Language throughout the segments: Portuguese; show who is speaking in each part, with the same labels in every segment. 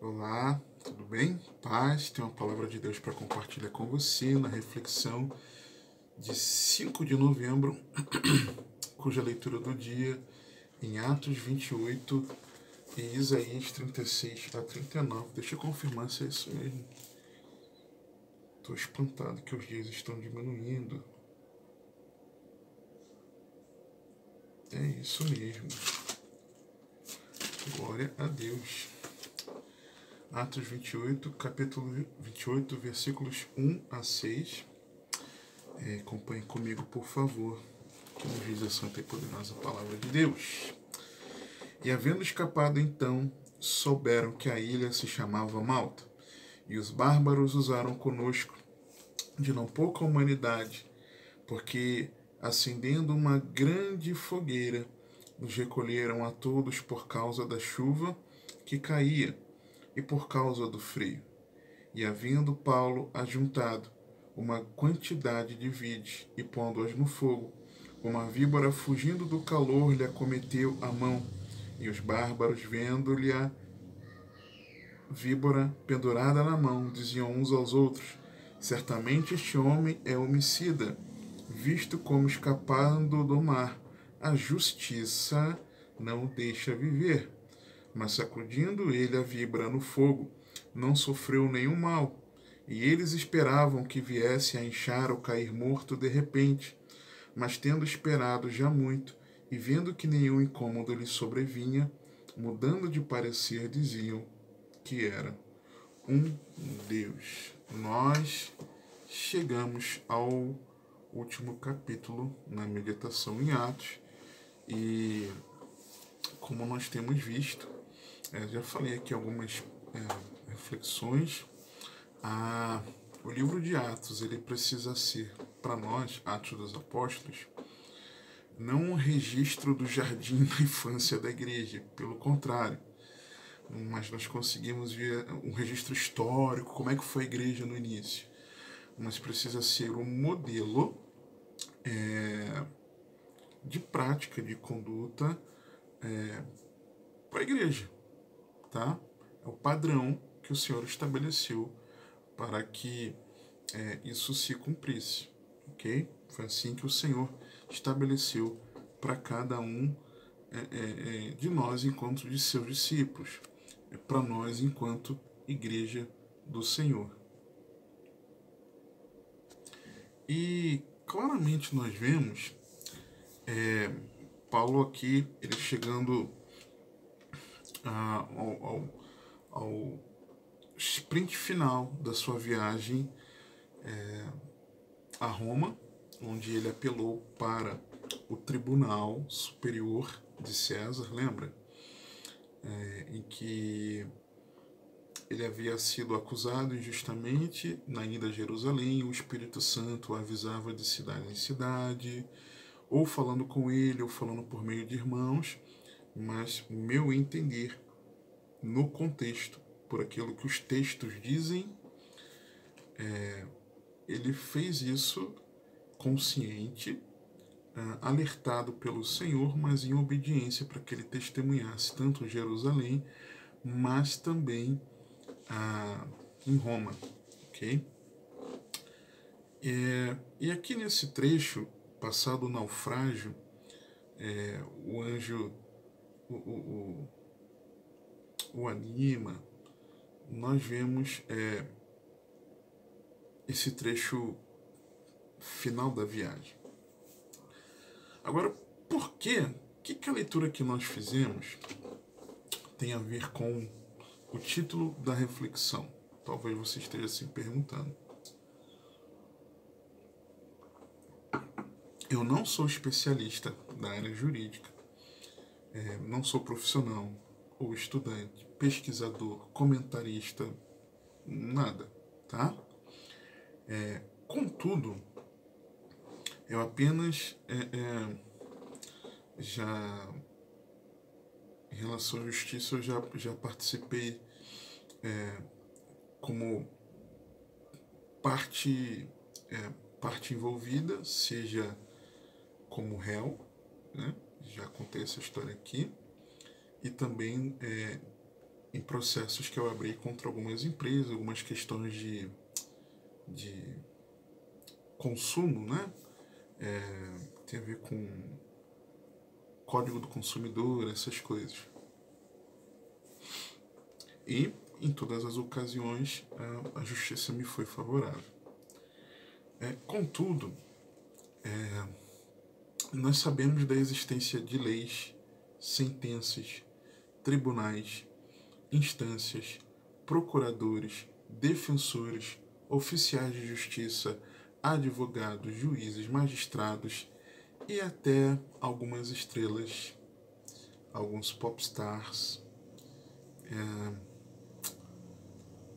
Speaker 1: Olá, tudo bem? Paz, tem uma palavra de Deus para compartilhar com você na reflexão de 5 de novembro, cuja leitura do dia em Atos 28 e Isaías 36 a 39. Deixa eu confirmar se é isso mesmo. Estou espantado que os dias estão diminuindo. É isso mesmo. Glória a Deus. Atos 28, capítulo 28, versículos 1 a 6. Acompanhe comigo, por favor, que nos diz a santa e poderosa palavra de Deus. E havendo escapado então, souberam que a ilha se chamava Malta, e os bárbaros usaram conosco de não pouca humanidade, porque, acendendo uma grande fogueira, nos recolheram a todos por causa da chuva que caía e por causa do frio. E havendo Paulo ajuntado uma quantidade de vides e pondo-as no fogo, uma víbora fugindo do calor lhe acometeu a mão, e os bárbaros, vendo-lhe a víbora pendurada na mão, diziam uns aos outros: certamente este homem é homicida, visto como escapando do mar, a justiça não o deixa viver. Mas sacudindo ele a víbora no fogo, não sofreu nenhum mal, e eles esperavam que viesse a inchar ou cair morto de repente. Mas tendo esperado já muito, e vendo que nenhum incômodo lhe sobrevinha, mudando de parecer, diziam que era um Deus. Nós chegamos ao último capítulo na meditação em Atos, e como nós temos visto, já falei aqui algumas reflexões. O livro de Atos, ele precisa ser, para nós, Atos dos Apóstolos, não um registro do jardim da infância da igreja, pelo contrário, mas nós conseguimos ver um registro histórico, como é que foi a igreja no início. Mas precisa ser um modelo de prática, de conduta para a igreja, tá? É o padrão que o Senhor estabeleceu para que isso se cumprisse, ok? Foi assim que o Senhor estabeleceu para cada um de nós enquanto de seus discípulos, para nós enquanto igreja do Senhor. E claramente nós vemos Paulo aqui, ele chegando ao sprint final da sua viagem a Roma, onde ele apelou para o Tribunal Superior de César, lembra? Em que ele havia sido acusado injustamente na ida a Jerusalém, o Espírito Santo o avisava de cidade em cidade, ou falando com ele, ou falando por meio de irmãos, mas meu entender, no contexto, por aquilo que os textos dizem, ele fez isso consciente, alertado pelo Senhor, mas em obediência para que ele testemunhasse tanto Jerusalém, mas também em Roma, ok? E aqui nesse trecho, passado o naufrágio, o anjo o anima, nós vemos esse trecho final da viagem. Agora, por quê? O que a leitura que nós fizemos tem a ver com o título da reflexão? Talvez você esteja se perguntando. Eu não sou especialista da área jurídica, não sou profissional ou estudante, pesquisador, comentarista, nada, tá? Contudo, eu apenas já em relação à justiça eu já participei como parte envolvida, seja como réu, né? Já contei essa história aqui, e também em processos que eu abri contra algumas empresas, algumas questões de consumo, né? Tem a ver com código do consumidor, essas coisas. E em todas as ocasiões a justiça me foi favorável. Contudo, nós sabemos da existência de leis, sentenças, tribunais, instâncias, procuradores, defensores, oficiais de justiça, advogados, juízes, magistrados e até algumas estrelas, alguns popstars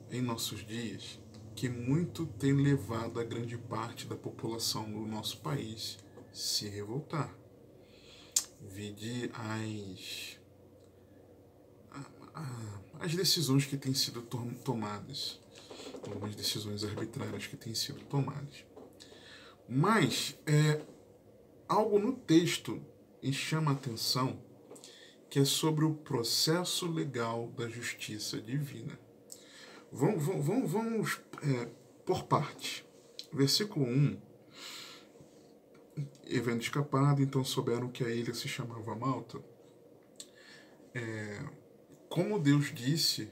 Speaker 1: em nossos dias, que muito tem levado a grande parte da população do nosso país se revoltar. Vide as decisões que têm sido tomadas, algumas decisões arbitrárias que têm sido tomadas. Mas algo no texto me chama a atenção, que é sobre o processo legal da justiça divina. Vamos por parte. Versículo 1. Havendo escapado, então souberam que a ilha se chamava Malta. Como Deus disse,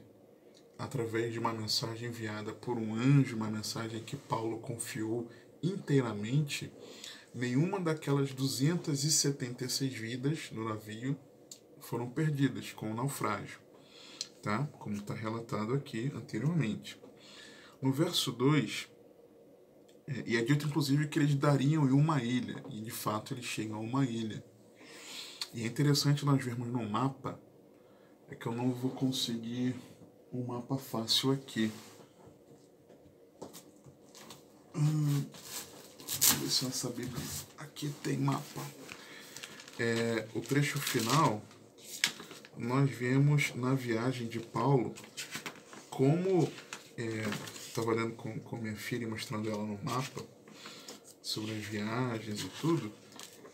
Speaker 1: através de uma mensagem enviada por um anjo, uma mensagem que Paulo confiou inteiramente, nenhuma daquelas 276 vidas no navio foram perdidas com o naufrágio, tá? Como está relatado aqui anteriormente. No verso 2, e é dito inclusive que eles dariam em uma ilha, e de fato eles chegam a uma ilha. E é interessante nós vermos no mapa, é que eu não vou conseguir um mapa fácil aqui. Deixa eu ver se eu saber. Aqui tem mapa. O trecho final, nós vemos na viagem de Paulo como estava olhando com minha filha, mostrando ela no mapa sobre as viagens e tudo,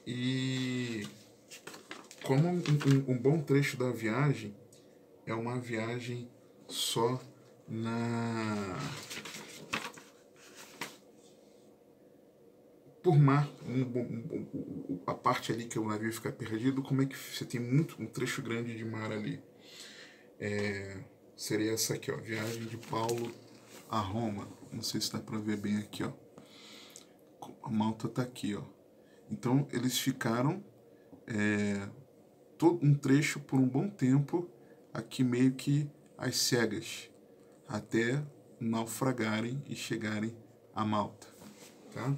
Speaker 1: e como um bom trecho da viagem é uma viagem só por mar, a parte ali que o navio fica perdido, como é que você tem um trecho grande de mar ali. Seria essa aqui, ó, viagem de Paulo a Roma. Não sei se dá para ver bem aqui, ó. A Malta tá aqui, ó. Então eles ficaram todo um trecho por um bom tempo aqui meio que às cegas, até naufragarem e chegarem a Malta, tá?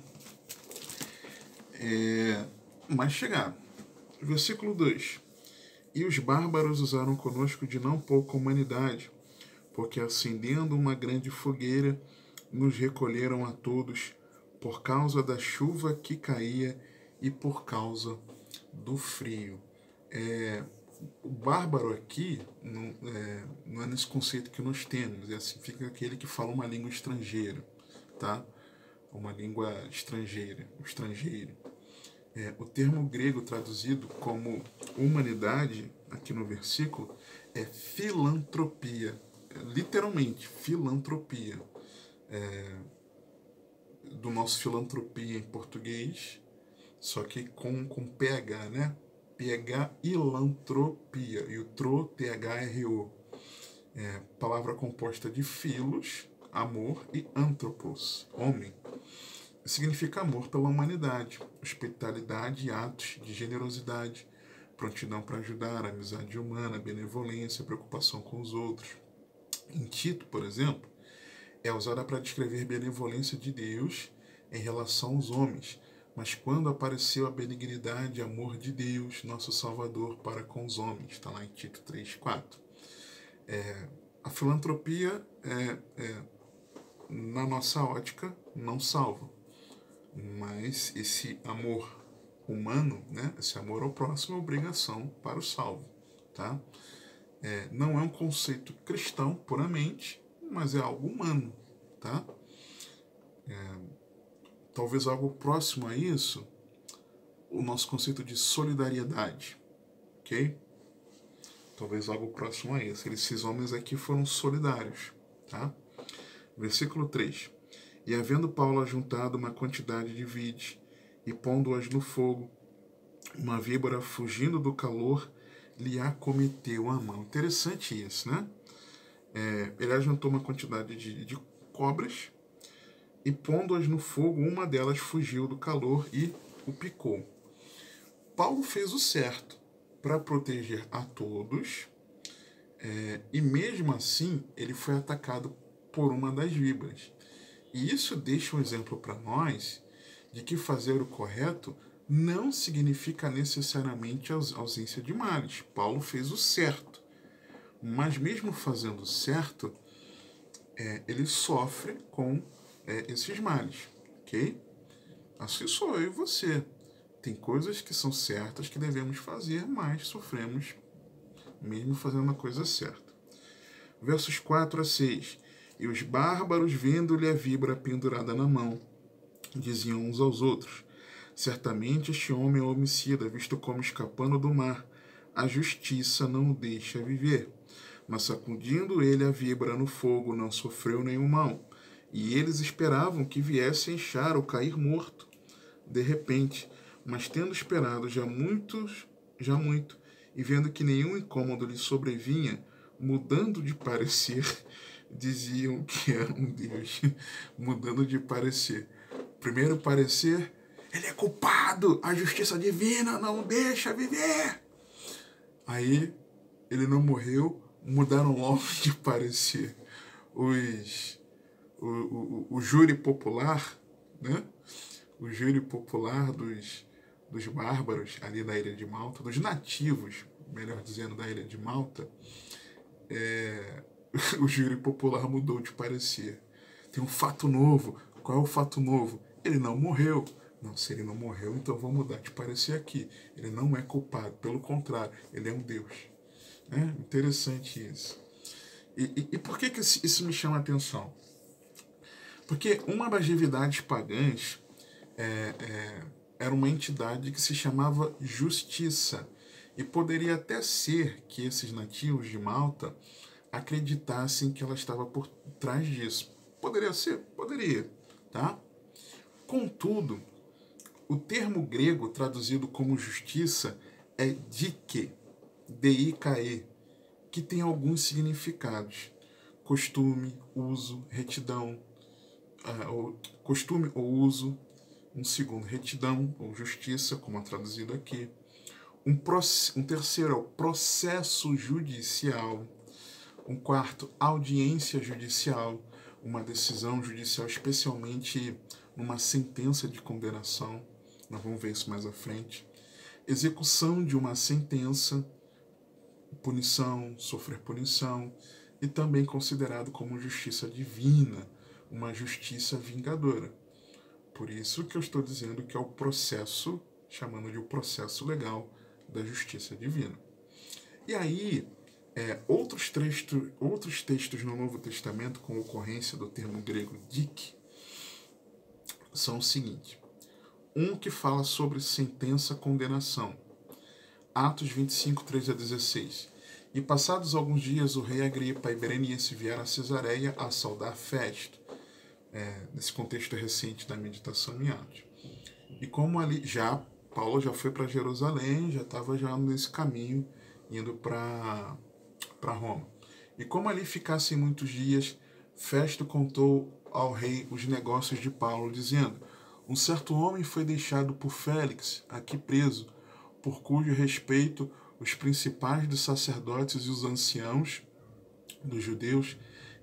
Speaker 1: Mas chegaram. Versículo 2. E os bárbaros usaram conosco de não pouca humanidade, porque acendendo uma grande fogueira, nos recolheram a todos por causa da chuva que caía e por causa do frio. O bárbaro aqui não é nesse conceito que nós temos, significa aquele que fala uma língua estrangeira, tá? Uma língua estrangeira, o estrangeiro. O termo grego traduzido como humanidade, aqui no versículo, é filantropia. Literalmente, filantropia. Do nosso filantropia em português, só que com PH, né? PH, ilantropia. E o tro, THRO. Palavra composta de filos, amor, e antropos, homem. Significa amor pela humanidade, hospitalidade e atos de generosidade, prontidão para ajudar, amizade humana, benevolência, preocupação com os outros. Em Tito, por exemplo, é usada para descrever benevolência de Deus em relação aos homens, mas quando apareceu a benignidade e amor de Deus, nosso Salvador, para com os homens, está lá em Tito 3:4. A filantropia, na nossa ótica, não salva, mas esse amor humano, né, esse amor ao próximo é obrigação para o salvo, tá? Não é um conceito cristão puramente, mas é algo humano, tá? Talvez algo próximo a isso, o nosso conceito de solidariedade, ok? talvez algo próximo a esse. Esses homens aqui foram solidários. Tá? Versículo 3. E havendo Paulo ajuntado uma quantidade de vide, e pondo-as no fogo, uma víbora, fugindo do calor, lhe acometeu a mão. Interessante isso, né? Ele ajuntou uma quantidade de cobras, e pondo-as no fogo, uma delas fugiu do calor e o picou. Paulo fez o certo para proteger a todos, e mesmo assim ele foi atacado por uma das víboras. E isso deixa um exemplo para nós de que fazer o correto não significa necessariamente a ausência de males. Paulo fez o certo, mas mesmo fazendo o certo, ele sofre com esses males, ok? Assim sou eu e você. Tem coisas que são certas que devemos fazer, mas sofremos mesmo fazendo a coisa certa. Versos 4 a 6. E os bárbaros, vendo-lhe a víbora pendurada na mão, diziam uns aos outros: certamente este homem é homicida, visto como escapando do mar. A justiça não o deixa viver. Mas sacudindo ele a víbora no fogo, não sofreu nenhum mal. E eles esperavam que viesse a inchar ou cair morto de repente, mas tendo esperado já muito, e vendo que nenhum incômodo lhe sobrevinha, mudando de parecer, diziam que era um Deus. Mudando de parecer. Primeiro parecer, ele é culpado, a justiça divina não deixa viver. Aí, ele não morreu, mudaram logo de parecer. O júri popular, né? O júri popular dos bárbaros ali da ilha de Malta, dos nativos, melhor dizendo, da ilha de Malta, o júri popular mudou de parecer. Tem um fato novo. Qual é o fato novo? Ele não morreu. Não, se ele não morreu, então vou mudar de parecer aqui. Ele não é culpado, pelo contrário, ele é um Deus. Interessante isso. E por que isso me chama a atenção? Porque uma das divindades pagãs era uma entidade que se chamava Justiça. E poderia até ser que esses nativos de Malta acreditassem que ela estava por trás disso. Poderia ser? Poderia. Tá? Contudo, o termo grego traduzido como justiça é dike, D-I-K-E, que tem alguns significados. Costume, uso, retidão. Costume ou uso. Um segundo, retidão ou justiça, como é traduzido aqui. Um terceiro é o processo judicial. Um quarto, audiência judicial, uma decisão judicial, especialmente numa sentença de condenação. Nós vamos ver isso mais à frente. Execução de uma sentença, punição, sofrer punição, e também considerado como justiça divina, uma justiça vingadora. Por isso que eu estou dizendo que é o processo, chamando de o processo legal da justiça divina. E aí, outros textos no Novo Testamento, com ocorrência do termo grego dik, são o seguinte. Um que fala sobre sentença, condenação. Atos 25, 13 a 16. E passados alguns dias, o rei Agripa e Berenice vieram a Cesareia a saudar Festo. Nesse contexto recente da meditação em Atos. E como ali, Paulo já foi para Jerusalém, já estava já nesse caminho, indo para Roma. E como ali ficassem muitos dias, Festo contou ao rei os negócios de Paulo, dizendo: um certo homem foi deixado por Félix, aqui preso, por cujo respeito os principais dos sacerdotes e os anciãos dos judeus,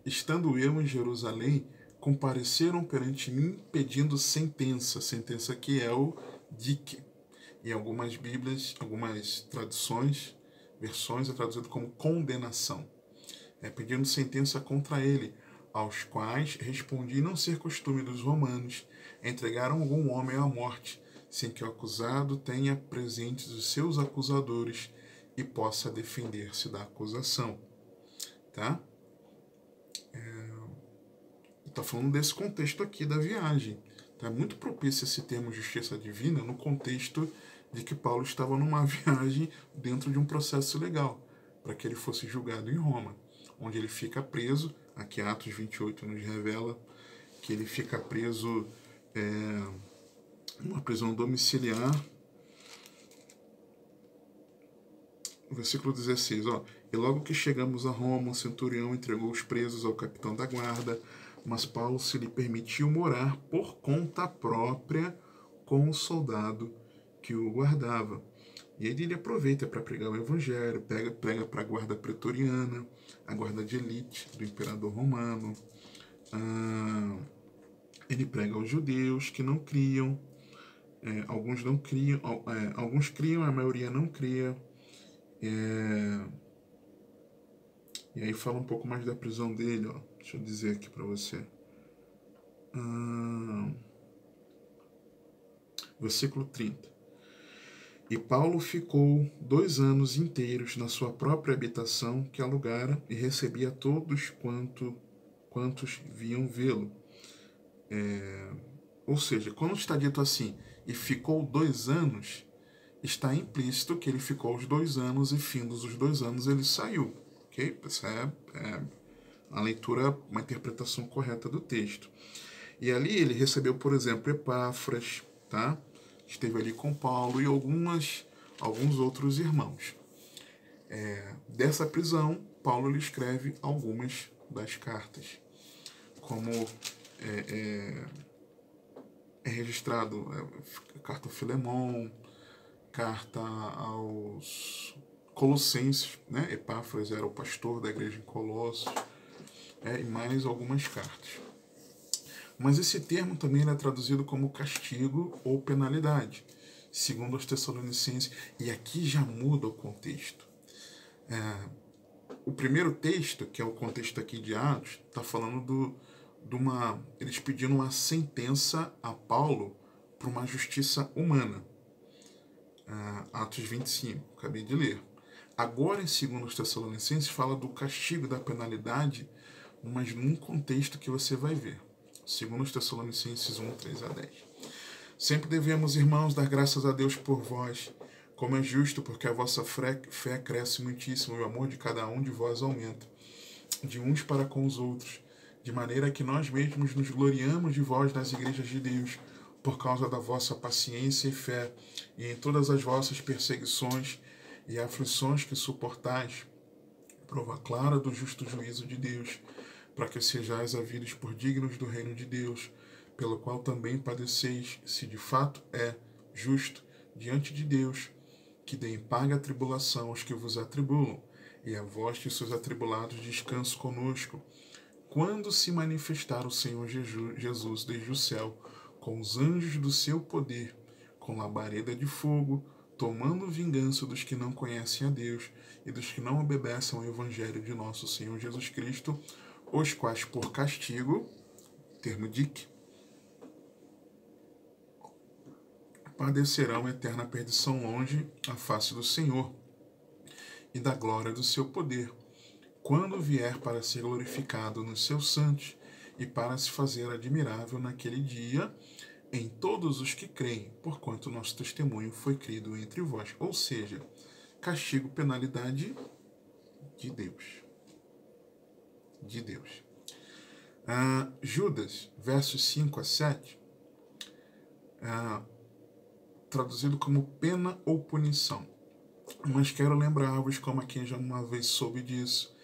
Speaker 1: estando eu em Jerusalém, compareceram perante mim pedindo sentença. Sentença que é o dik. Em algumas Bíblias, algumas versões é traduzido como condenação. Pedindo sentença contra ele, aos quais respondi não ser costume dos romanos entregar algum homem à morte, sem que o acusado tenha presentes os seus acusadores e possa defender-se da acusação. Tá? Está falando desse contexto aqui da viagem. Tá muito propício esse termo justiça divina no contexto de que Paulo estava numa viagem dentro de um processo legal, para que ele fosse julgado em Roma, onde ele fica preso. Aqui Atos 28 nos revela que ele fica preso numa prisão domiciliar. Versículo 16, ó. E logo que chegamos a Roma, o centurião entregou os presos ao capitão da guarda, mas Paulo se lhe permitiu morar por conta própria com o soldado que o guardava. E ele aproveita para pregar o evangelho, prega para a guarda pretoriana, a guarda de elite do imperador romano. Ele prega aos judeus que não criam, alguns não criam, alguns criam, a maioria não cria. E aí fala um pouco mais da prisão dele, ó. Deixa eu dizer aqui para você. Versículo 30. E Paulo ficou 2 anos inteiros na sua própria habitação que alugara e recebia todos quantos vinham vê-lo. Ou seja, quando está dito assim, e ficou 2 anos, está implícito que ele ficou os 2 anos e findos os 2 anos ele saiu. Ok? Essa é a leitura, uma interpretação correta do texto. E ali ele recebeu, por exemplo, Epáfras, tá? Esteve ali com Paulo e alguns outros irmãos. Dessa prisão, Paulo lhe escreve algumas das cartas, como é registrado carta a Filemon, carta aos Colossenses, né? Epáfras era o pastor da igreja em Colossos, e mais algumas cartas. Mas esse termo também é traduzido como castigo ou penalidade, segundo os Tessalonicenses, e aqui já muda o contexto. O primeiro texto, que é o contexto aqui de Atos, está falando eles pedindo uma sentença a Paulo para uma justiça humana. Atos 25, acabei de ler. Agora, em segundo os Tessalonicenses, fala do castigo, da penalidade, mas num contexto que você vai ver. Segundo os Tessalonicenses 1, 3 a 10. Sempre devemos, irmãos, dar graças a Deus por vós, como é justo, porque a vossa fé cresce muitíssimo e o amor de cada um de vós aumenta, de uns para com os outros, de maneira que nós mesmos nos gloriamos de vós nas igrejas de Deus, por causa da vossa paciência e fé, e em todas as vossas perseguições e aflições que suportais, prova clara do justo juízo de Deus, para que sejais havidos por dignos do reino de Deus, pelo qual também padeceis, se de fato é justo diante de Deus, que deem paga a tribulação aos que vos atribulam, e a vós que sois atribulados descanso conosco, quando se manifestar o Senhor Jesus desde o céu, com os anjos do seu poder, com labareda de fogo, tomando vingança dos que não conhecem a Deus e dos que não obedecem ao evangelho de nosso Senhor Jesus Cristo, os quais por castigo, termo dic, padecerão eterna perdição longe a face do Senhor e da glória do seu poder, quando vier para ser glorificado nos seus santos e para se fazer admirável naquele dia em todos os que creem, porquanto nosso testemunho foi crido entre vós. Ou seja, castigo, penalidade de Deus. De Deus. Judas, versos 5 a 7, traduzido como pena ou punição. Mas quero lembrar-vos, como a quem já uma vez soube disso,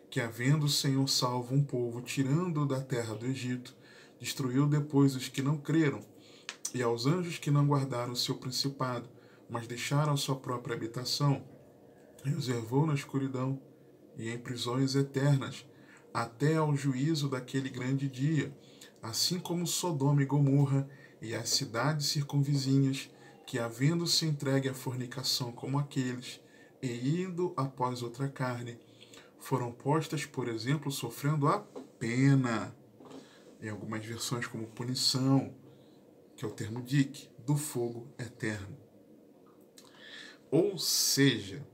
Speaker 1: que havendo o Senhor salvo um povo, tirando-o da terra do Egito, destruiu depois os que não creram, e aos anjos que não guardaram o seu principado, mas deixaram a sua própria habitação, reservou na escuridão e em prisões eternas, até ao juízo daquele grande dia, assim como Sodoma e Gomorra e as cidades circunvizinhas, que havendo-se entregue à fornicação como aqueles, e indo após outra carne, foram postas, por exemplo, sofrendo a pena, em algumas versões como punição, que é o termo dic, do fogo eterno. Ou seja,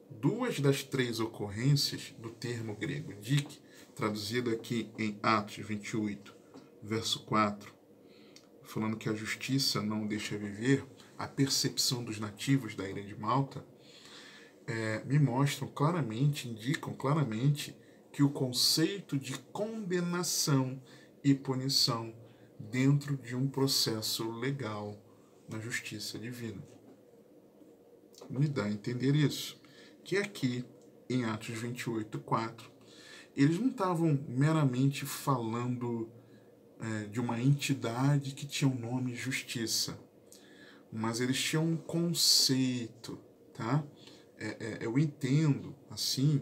Speaker 1: 2 das 3 ocorrências do termo grego dic, traduzido aqui em Atos 28, verso 4, falando que a justiça não deixa viver, a percepção dos nativos da ilha de Malta, me mostram claramente, indicam claramente que o conceito de condenação e punição dentro de um processo legal na justiça divina. Me dá a entender isso. Que aqui, em Atos 28:4, eles não estavam meramente falando de uma entidade que tinha o nome justiça, mas eles tinham um conceito, tá? Eu entendo, assim,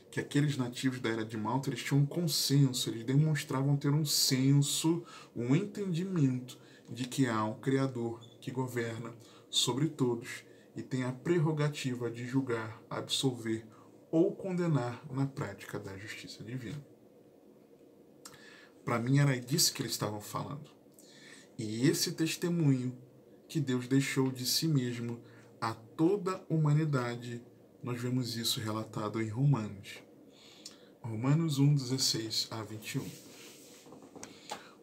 Speaker 1: que aqueles nativos da Era de Malta, eles tinham um consenso, eles demonstravam ter um senso, um entendimento de que há um Criador que governa sobre todos e tem a prerrogativa de julgar, absolver ou condenar na prática da justiça divina. Para mim era disso que eles estavam falando. E esse testemunho que Deus deixou de si mesmo a toda a humanidade, nós vemos isso relatado em Romanos. Romanos 1:16-21.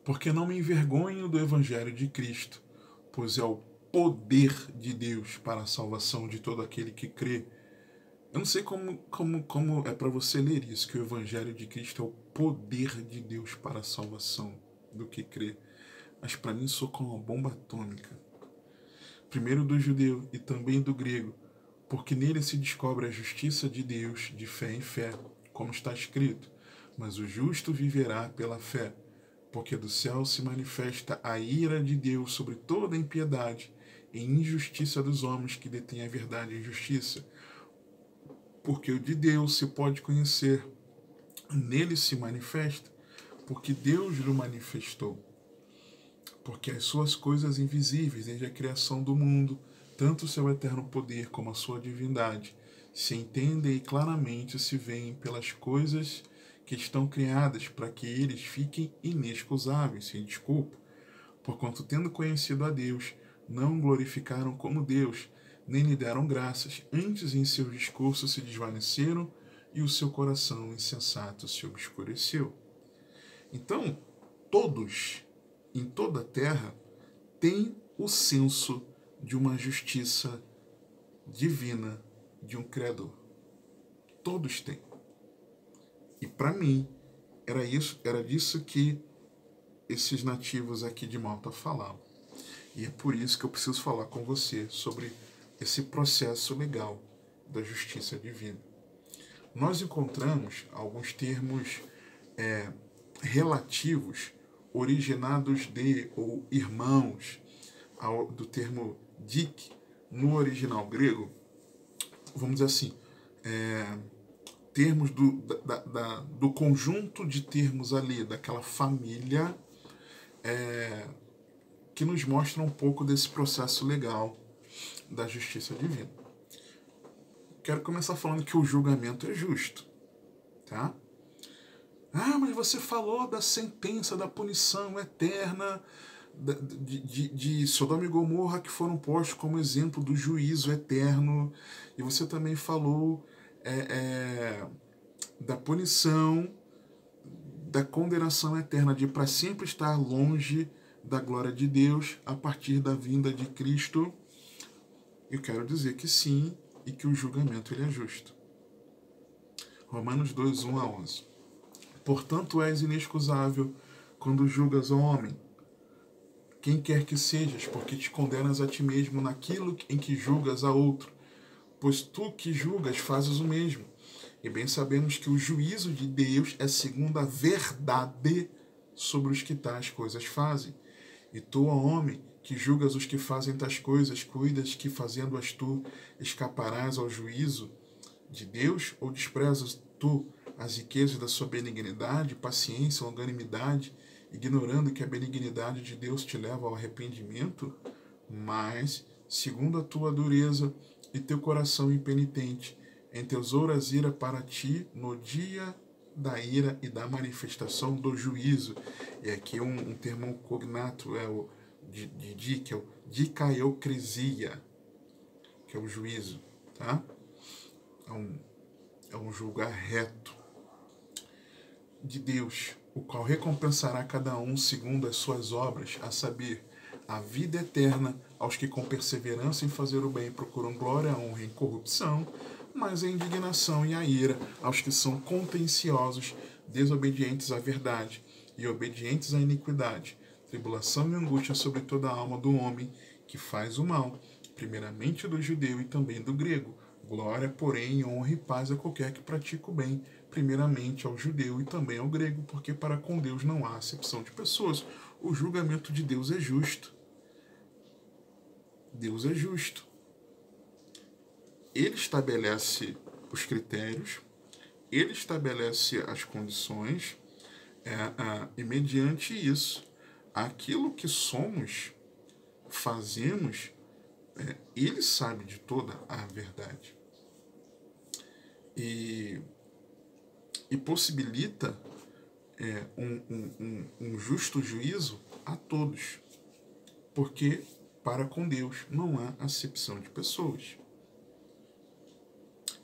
Speaker 1: Porque não me envergonho do Evangelho de Cristo, pois é o poder de Deus para a salvação de todo aquele que crê. Eu não sei como é para você ler isso, que o Evangelho de Cristo é o poder de Deus para a salvação do que crê. Mas para mim soa como uma bomba atômica. Primeiro do judeu e também do grego, porque nele se descobre a justiça de Deus de fé em fé, como está escrito, mas o justo viverá pela fé, porque do céu se manifesta a ira de Deus sobre toda a impiedade e injustiça dos homens que detêm a verdade e injustiça. Porque o de Deus se pode conhecer, nele se manifesta, porque Deus lhe manifestou. Porque as suas coisas invisíveis, desde a criação do mundo, tanto o seu eterno poder como a sua divindade, se entendem e claramente se veem pelas coisas que estão criadas, para que eles fiquem inexcusáveis, sem desculpa, porquanto, tendo conhecido a Deus, não o glorificaram como Deus, nem lhe deram graças, antes em seus discursos se desvaneceram e o seu coração insensato se obscureceu. Então, todos, em toda a terra, têm o senso de uma justiça divina de um Criador. Todos têm. E para mim, era disso que esses nativos aqui de Malta falavam. E é por isso que eu preciso falar com você sobre esse processo legal da justiça divina. Nós encontramos alguns termos relativos, originados de, ou irmãos, do termo dik, no original grego, vamos dizer assim, termos do conjunto de termos ali, daquela família, que nos mostra um pouco desse processo legal da justiça divina. Quero começar falando que o julgamento é justo, tá? Ah, mas você falou da sentença, da punição eterna de Sodoma e Gomorra, que foram postos como exemplo do juízo eterno, e você também falou da punição, da condenação eterna, de para sempre estar longe da glória de Deus a partir da vinda de Cristo. Eu quero dizer que sim, e que o julgamento ele é justo. Romanos 2:1-11. Portanto, és inexcusável quando julgas ao homem, quem quer que sejas, porque te condenas a ti mesmo naquilo em que julgas a outro, pois tu que julgas fazes o mesmo. E bem sabemos que o juízo de Deus é segundo a verdade sobre os que tais coisas fazem. E tu, ó homem, que julgas os que fazem tais coisas, cuidas que, fazendo-as tu, escaparás ao juízo de Deus? Ou desprezas tu as riquezas da sua benignidade, paciência, longanimidade, ignorando que a benignidade de Deus te leva ao arrependimento? Mas, segundo a tua dureza e teu coração impenitente, entesouras ira para ti no dia da ira e da manifestação do juízo. E aqui um termo cognato é o que é o dikaiocresia, que é o juízo, tá? É um julgar reto de Deus, o qual recompensará cada um segundo as suas obras, a saber, a vida eterna aos que com perseverança em fazer o bem procuram glória, honra e incorrupção, mas a indignação e a ira aos que são contenciosos, desobedientes à verdade e obedientes à iniquidade. Tribulação e angústia sobre toda a alma do homem que faz o mal, primeiramente do judeu e também do grego. Glória, porém, honra e paz a qualquer que pratica o bem, primeiramente ao judeu e também ao grego, porque para com Deus não há acepção de pessoas. O julgamento de Deus é justo. Deus é justo. Ele estabelece os critérios, ele estabelece as condições, e mediante isso, aquilo que somos, fazemos, ele sabe de toda a verdade. E possibilita um justo juízo a todos, porque para com Deus não há acepção de pessoas.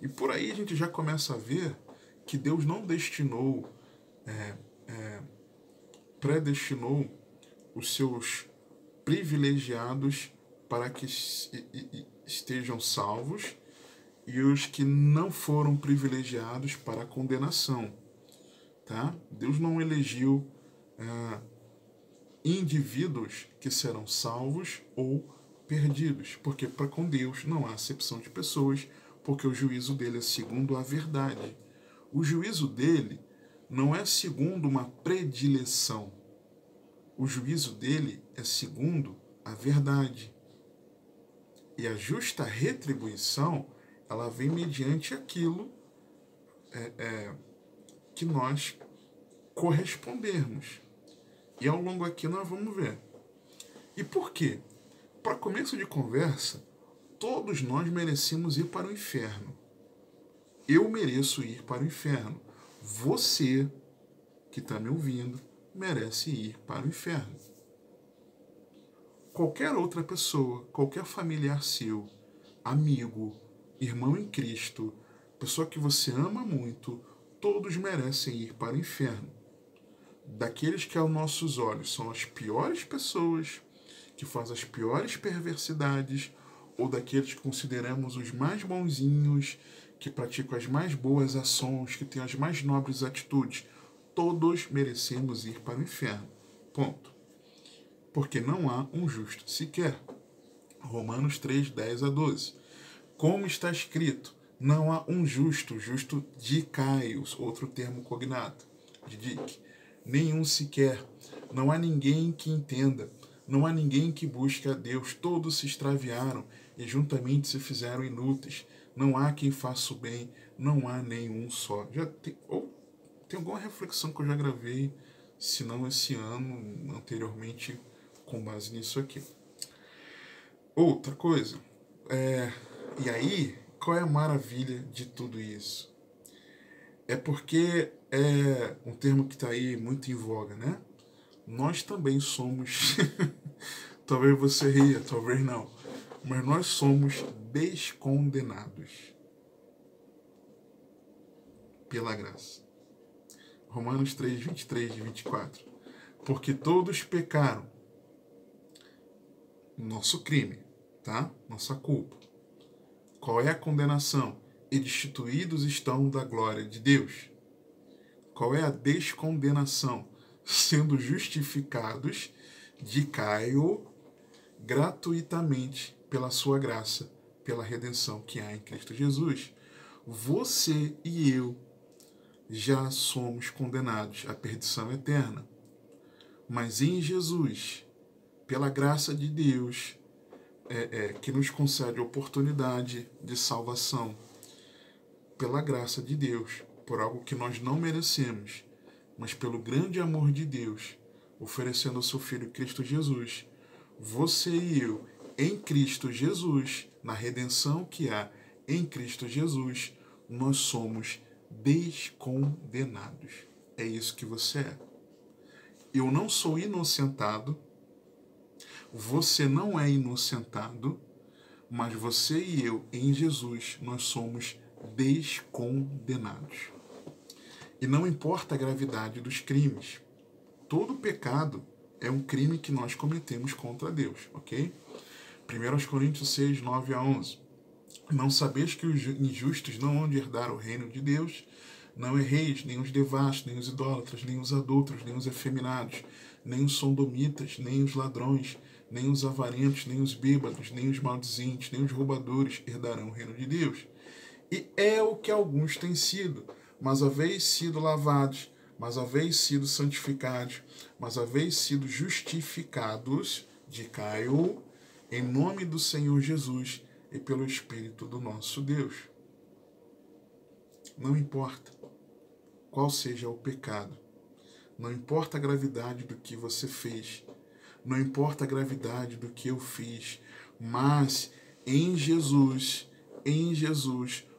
Speaker 1: E por aí a gente já começa a ver que Deus não destinou, predestinou os seus privilegiados para que estejam salvos e os que não foram privilegiados para a condenação. Tá? Deus não elegeu indivíduos que serão salvos ou perdidos, porque para com Deus não há acepção de pessoas, porque o juízo dele é segundo a verdade. O juízo dele não é segundo uma predileção. O juízo dele é segundo a verdade. E a justa retribuição, ela vem mediante aquilo que nós correspondermos. E ao longo aqui nós vamos ver. E por quê? Para começo de conversa, todos nós merecemos ir para o inferno. Eu mereço ir para o inferno. Você, que está me ouvindo, merece ir para o inferno. Qualquer outra pessoa, qualquer familiar seu, amigo, irmão em Cristo, pessoa que você ama muito, todos merecem ir para o inferno. Daqueles que aos nossos olhos são as piores pessoas, que fazem as piores perversidades, ou daqueles que consideramos os mais bonzinhos, que praticam as mais boas ações, que têm as mais nobres atitudes, todos merecemos ir para o inferno. Ponto. Porque não há um justo sequer. Romanos 3, 10 a 12. Como está escrito, não há um justo, justo dikaios, outro termo cognato, de dik, nenhum sequer. Não há ninguém que entenda, não há ninguém que busque a Deus, todos se extraviaram e juntamente se fizeram inúteis. Não há quem faça o bem, não há nenhum só. Tem alguma reflexão que eu já gravei, se não esse ano, anteriormente, com base nisso aqui. Outra coisa, e aí, qual é a maravilha de tudo isso? É porque é um termo que está aí muito em voga, né? Nós também somos, talvez você ria, talvez não, mas nós somos descondenados pela graça. Romanos 3, 23 e 24. Porque todos pecaram, nosso crime, tá? Nossa culpa. Qual é a condenação? E destituídos estão da glória de Deus. Qual é a descondenação? Sendo justificados de Caio gratuitamente pela sua graça, pela redenção que há em Cristo Jesus. Você e eu já somos condenados à perdição eterna. Mas em Jesus, pela graça de Deus, que nos concede a oportunidade de salvação, pela graça de Deus, por algo que nós não merecemos, mas pelo grande amor de Deus, oferecendo o seu Filho Cristo Jesus, você e eu, em Cristo Jesus, na redenção que há em Cristo Jesus, nós somos descondenados. É isso que você é. Eu não sou inocentado, você não é inocentado, mas você e eu, em Jesus, nós somos descondenados. E não importa a gravidade dos crimes. Todo pecado é um crime que nós cometemos contra Deus, ok? 1 Coríntios 6, 9 a 11. Não sabeis que os injustos não hão de herdar o reino de Deus? Não erreis, nem os devassos, nem os idólatras, nem os adúlteros, nem os efeminados, nem os sodomitas, nem os ladrões, nem os avarentos, nem os bêbados, nem os maldizentes, nem os roubadores herdarão o reino de Deus. E é o que alguns têm sido, mas haveis sido lavados, mas haveis sido santificados, mas haveis sido justificados, de Caio, em nome do Senhor Jesus e pelo Espírito do nosso Deus. Não importa qual seja o pecado, não importa a gravidade do que você fez, não importa a gravidade do que eu fiz, mas em Jesus,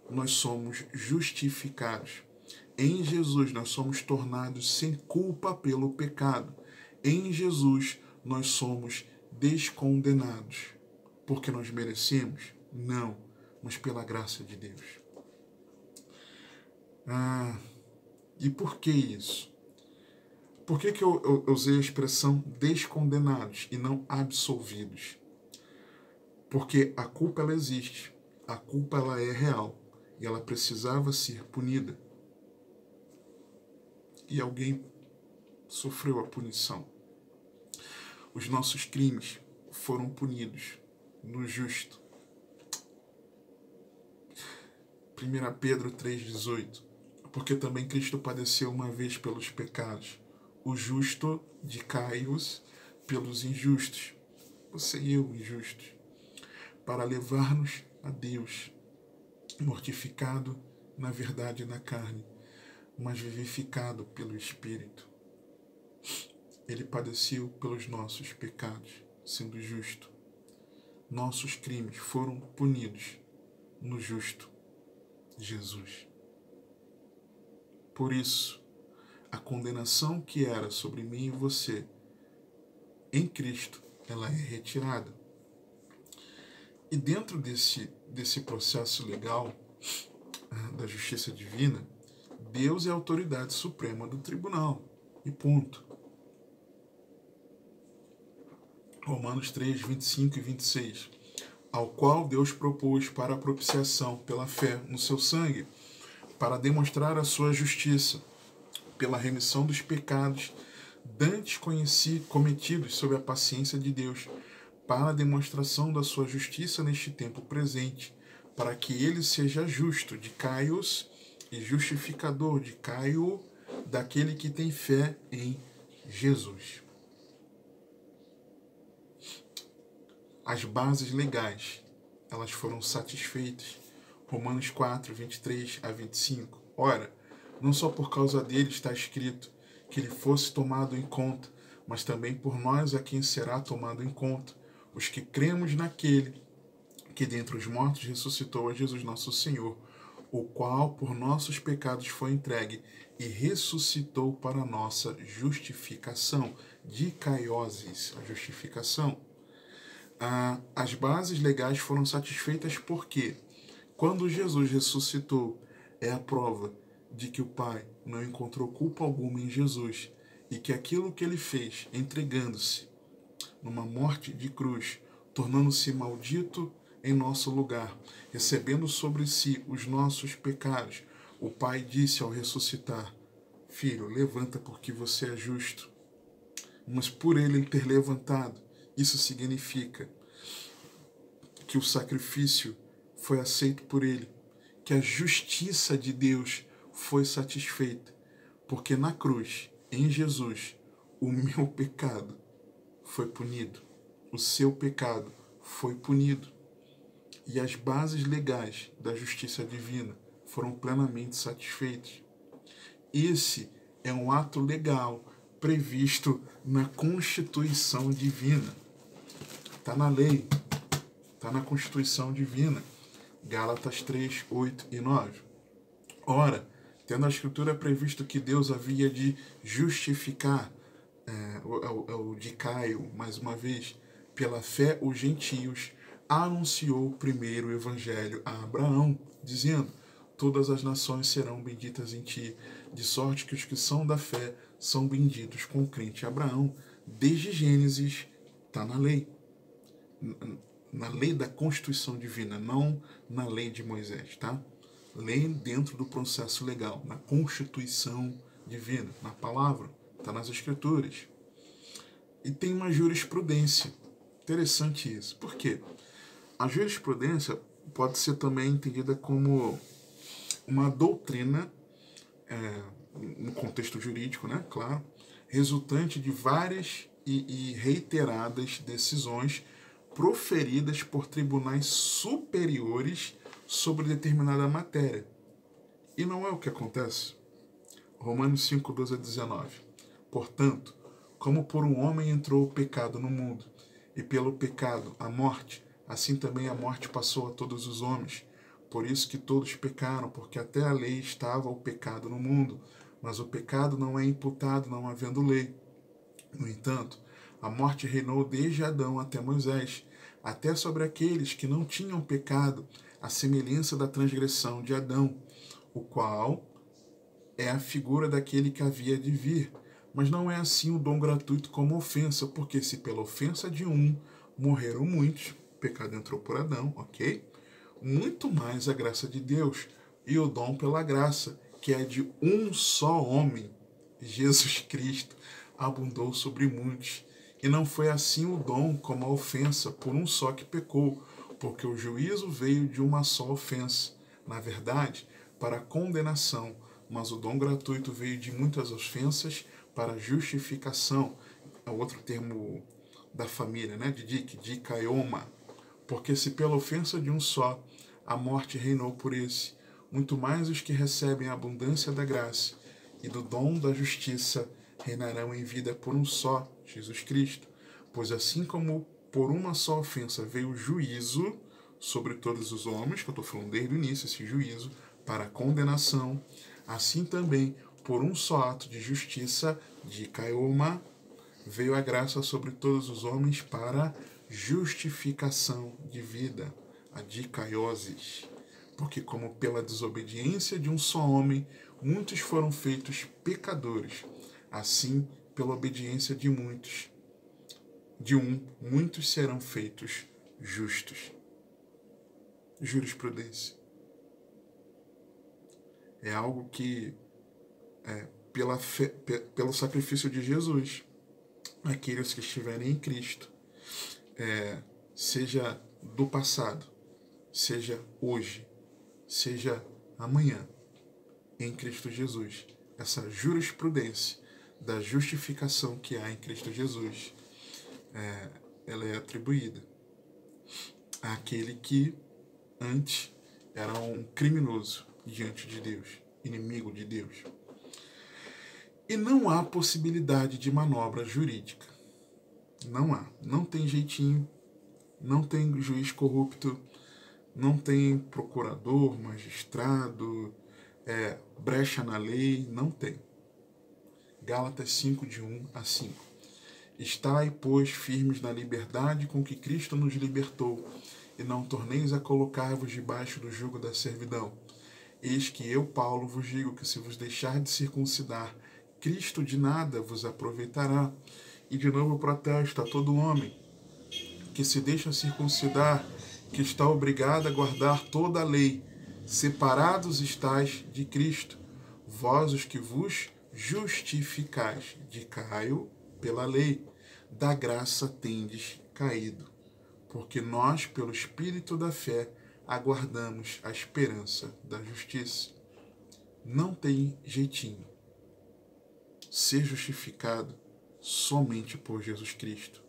Speaker 1: nós somos justificados. Em Jesus nós somos tornados sem culpa pelo pecado. Em Jesus nós somos descondenados. Porque nós merecemos? Não, mas pela graça de Deus. E por que isso? Por que eu usei a expressão descondenados e não absolvidos? Porque a culpa ela existe, a culpa ela é real e ela precisava ser punida. E alguém sofreu a punição. Os nossos crimes foram punidos no justo. 1 Pedro 3,18. Porque também Cristo padeceu uma vez pelos pecados, o justo de Caios pelos injustos, você e eu injustos, para levar-nos a Deus, mortificado na verdade e na carne, mas vivificado pelo Espírito. Ele padeceu pelos nossos pecados, sendo justo. Nossos crimes foram punidos no justo Jesus. Por isso, a condenação que era sobre mim e você, em Cristo, ela é retirada. E dentro desse processo legal da justiça divina, Deus é a autoridade suprema do tribunal. E ponto. Romanos 3, 25 e 26. Ao qual Deus propôs para a propiciação pela fé no seu sangue, para demonstrar a sua justiça, pela remissão dos pecados dantes cometidos sob a paciência de Deus, para a demonstração da sua justiça neste tempo presente, para que ele seja justo de Caios e justificador de Caio, daquele que tem fé em Jesus. As bases legais, elas foram satisfeitas. Romanos 4, 23 a 25. Ora, não só por causa dele está escrito que ele fosse tomado em conta, mas também por nós a quem será tomado em conta, os que cremos naquele que dentre os mortos ressuscitou a Jesus nosso Senhor, o qual por nossos pecados foi entregue e ressuscitou para a nossa justificação, dikaioses, a justificação. As bases legais foram satisfeitas porque, quando Jesus ressuscitou, é a prova de que o Pai não encontrou culpa alguma em Jesus e que aquilo que ele fez, entregando-se numa morte de cruz, tornando-se maldito em nosso lugar, recebendo sobre si os nossos pecados, o Pai disse ao ressuscitar: Filho, levanta porque você é justo. Mas por ele ter levantado, isso significa que o sacrifício foi aceito por ele, que a justiça de Deus foi satisfeita, porque na cruz, em Jesus, o meu pecado foi punido, o seu pecado foi punido, e as bases legais da justiça divina foram plenamente satisfeitas. Esse é um ato legal previsto na Constituição Divina. Está na lei, está na Constituição Divina. Gálatas 3, 8 e 9. Ora, tendo a Escritura previsto que Deus havia de justificar, o de Caio, mais uma vez, pela fé os gentios, anunciou primeiro o Evangelho a Abraão, dizendo: todas as nações serão benditas em ti, de sorte que os que são da fé são benditos com o crente Abraão. Desde Gênesis, está na lei. na lei da Constituição Divina, não na lei de Moisés, tá? Lei dentro do processo legal, na Constituição Divina, na palavra, está nas Escrituras. E tem uma jurisprudência. Interessante isso. Por quê? A jurisprudência pode ser também entendida como uma doutrina, no contexto jurídico, né? Claro, resultante de várias e reiteradas decisões proferidas por tribunais superiores sobre determinada matéria. E não é o que acontece. Romanos 5, 12 a 19. Portanto, como por um homem entrou o pecado no mundo, e pelo pecado a morte, assim também a morte passou a todos os homens. Por isso que todos pecaram, porque até a lei estava o pecado no mundo, mas o pecado não é imputado não havendo lei. No entanto, a morte reinou desde Adão até Moisés, até sobre aqueles que não tinham pecado, à semelhança da transgressão de Adão, o qual é a figura daquele que havia de vir. Mas não é assim o dom gratuito como ofensa, porque se pela ofensa de um morreram muitos, o pecado entrou por Adão, ok? Muito mais a graça de Deus e o dom pela graça, que é de um só homem, Jesus Cristo, abundou sobre muitos. E não foi assim o dom como a ofensa, por um só que pecou, porque o juízo veio de uma só ofensa, na verdade, para a condenação, mas o dom gratuito veio de muitas ofensas para a justificação. É outro termo da família, né? De dikaioma. Porque se pela ofensa de um só a morte reinou por esse, muito mais os que recebem a abundância da graça e do dom da justiça reinarão em vida por um só, Jesus Cristo. Pois assim como por uma só ofensa veio o juízo sobre todos os homens, que eu estou falando desde o início, esse juízo, para a condenação, assim também, por um só ato de justiça, de Kaioma, veio a graça sobre todos os homens para justificação de vida, a dikaiosis. Porque como pela desobediência de um só homem, muitos foram feitos pecadores, assim, pela obediência de muitos, muitos serão feitos justos. Jurisprudência. É algo que, pelo sacrifício de Jesus, aqueles que estiverem em Cristo, seja do passado, seja hoje, seja amanhã, em Cristo Jesus, essa jurisprudência da justificação que há em Cristo Jesus, ela é atribuída àquele que antes era um criminoso diante de Deus, inimigo de Deus. E não há possibilidade de manobra jurídica. Não há. Não tem jeitinho, não tem juiz corrupto, não tem procurador, magistrado, brecha na lei, não tem. Gálatas 5, de 1 a 5. Estai, pois, firmes na liberdade com que Cristo nos libertou, e não torneis a colocar-vos debaixo do jugo da servidão. Eis que eu, Paulo, vos digo que se vos deixar de circuncidar, Cristo de nada vos aproveitará. E de novo protesto a todo homem que se deixa circuncidar, que está obrigado a guardar toda a lei. Separados estáis de Cristo, vós os que vos justificais, de Caio pela lei, da graça tendes caído. Porque nós, pelo Espírito da fé, aguardamos a esperança da justiça. Não tem jeitinho. Ser justificado somente por Jesus Cristo.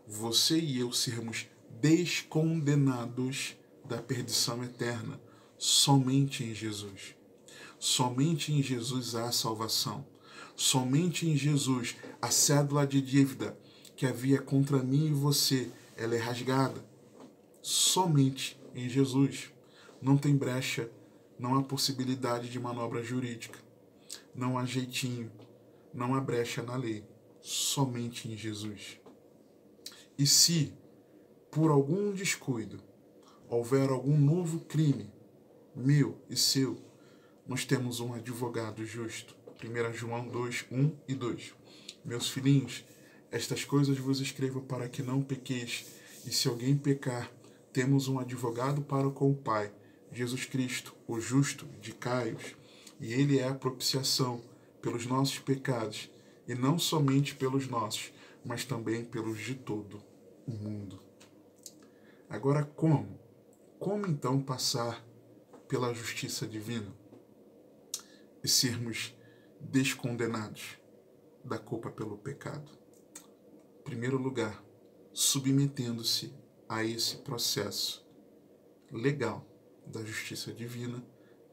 Speaker 1: Você e eu sermos descondenados da perdição eterna somente em Jesus. Somente em Jesus há salvação. Somente em Jesus a cédula de dívida que havia contra mim e você, ela é rasgada. Somente em Jesus. Não tem brecha, não há possibilidade de manobra jurídica. Não há jeitinho, não há brecha na lei. Somente em Jesus. E se, por algum descuido, houver algum novo crime, meu e seu, nós temos um advogado justo. 1 João 2, 1 e 2. Meus filhinhos, estas coisas vos escrevo para que não pequeis, E se alguém pecar, temos um advogado para com o Pai, Jesus Cristo, o justo, de Caios, e ele é a propiciação pelos nossos pecados, e não somente pelos nossos, mas também pelos de todo o mundo. Agora como? Como então passar pela justiça divina e sermos descondenados da culpa pelo pecado? Em primeiro lugar, submetendo-se a esse processo legal da justiça divina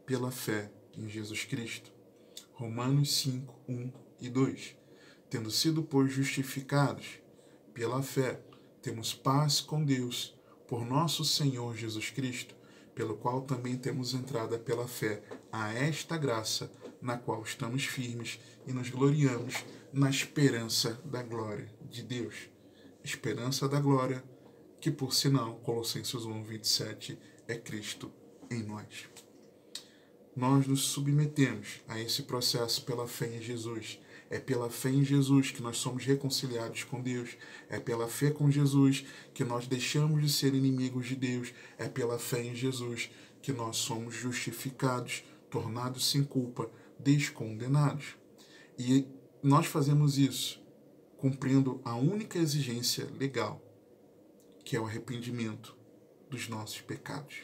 Speaker 1: pela fé em Jesus Cristo. Romanos 5, 1 e 2. Tendo sido, pois, justificados pela fé, temos paz com Deus por nosso Senhor Jesus Cristo, pelo qual também temos entrada pela fé a esta graça, na qual estamos firmes e nos gloriamos na esperança da glória de Deus. Esperança da glória, que por sinal, Colossenses 1, 27, é Cristo em nós. Nós nos submetemos a esse processo pela fé em Jesus. É pela fé em Jesus que nós somos reconciliados com Deus. É pela fé com Jesus que nós deixamos de ser inimigos de Deus. É pela fé em Jesus que nós somos justificados, tornados sem culpa, descondenados. E nós fazemos isso cumprindo a única exigência legal, que é o arrependimento dos nossos pecados.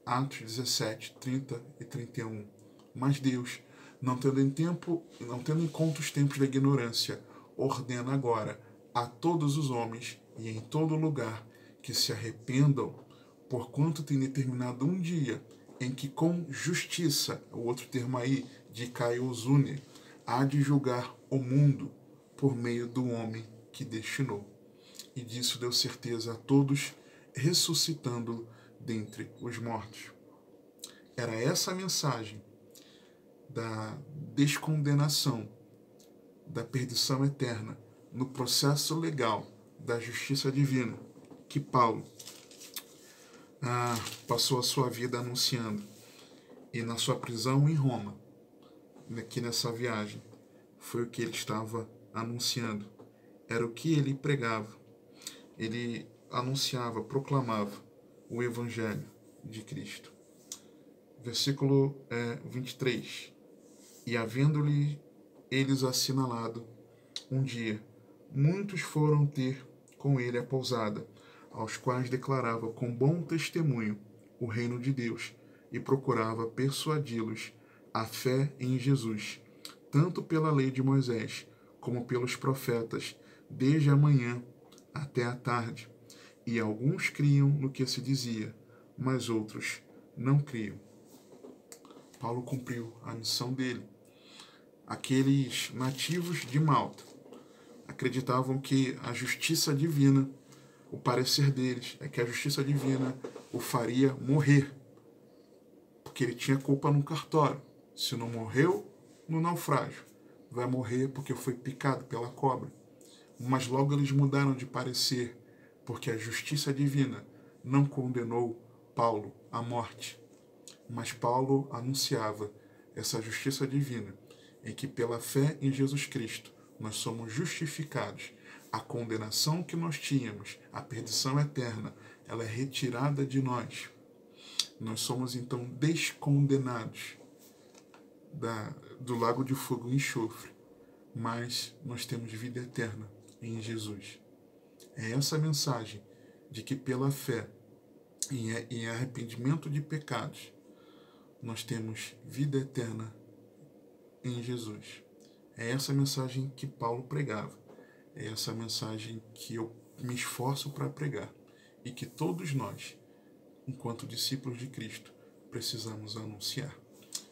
Speaker 1: Atos 17, 30 e 31. Mas Deus, não tendo em conta os tempos da ignorância, ordena agora a todos os homens e em todo lugar que se arrependam, porquanto tem determinado um dia em que com justiça, o outro termo aí, de Kaiosune, há de julgar o mundo por meio do homem que destinou. E disso deu certeza a todos, ressuscitando dentre os mortos. Era essa a mensagem da descondenação, da perdição eterna, no processo legal da justiça divina, que Paulo passou a sua vida anunciando. E na sua prisão em Roma, aqui nessa viagem, foi o que ele estava anunciando. Era o que ele pregava. Ele anunciava, proclamava o Evangelho de Cristo. Versículo 23. E havendo-lhe eles assinalado um dia, muitos foram ter com ele a pousada, aos quais declarava com bom testemunho o reino de Deus, e procurava persuadi-los à fé em Jesus, tanto pela lei de Moisés, como pelos profetas, desde a manhã até a tarde. E alguns criam no que se dizia, mas outros não criam. Paulo cumpriu a missão dele. Aqueles nativos de Malta acreditavam que a justiça divina, o parecer deles é que a justiça divina o faria morrer, porque ele tinha culpa no cartório. Se não morreu no naufrágio, vai morrer porque foi picado pela cobra. Mas logo eles mudaram de parecer, porque a justiça divina não condenou Paulo à morte. Mas Paulo anunciava essa justiça divina, em que pela fé em Jesus Cristo nós somos justificados. A condenação que nós tínhamos, a perdição eterna, ela é retirada de nós. Nós somos então descondenados do lago de fogo e enxofre, mas nós temos vida eterna em Jesus. É essa mensagem de que pela fé em arrependimento de pecados, nós temos vida eterna em Jesus. É essa mensagem que Paulo pregava. É essa mensagem que eu me esforço para pregar. E que todos nós, enquanto discípulos de Cristo, precisamos anunciar.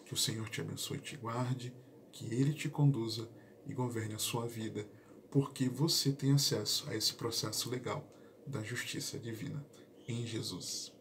Speaker 1: Que o Senhor te abençoe e te guarde, que Ele te conduza e governe a sua vida, porque você tem acesso a esse processo legal da justiça divina em Jesus.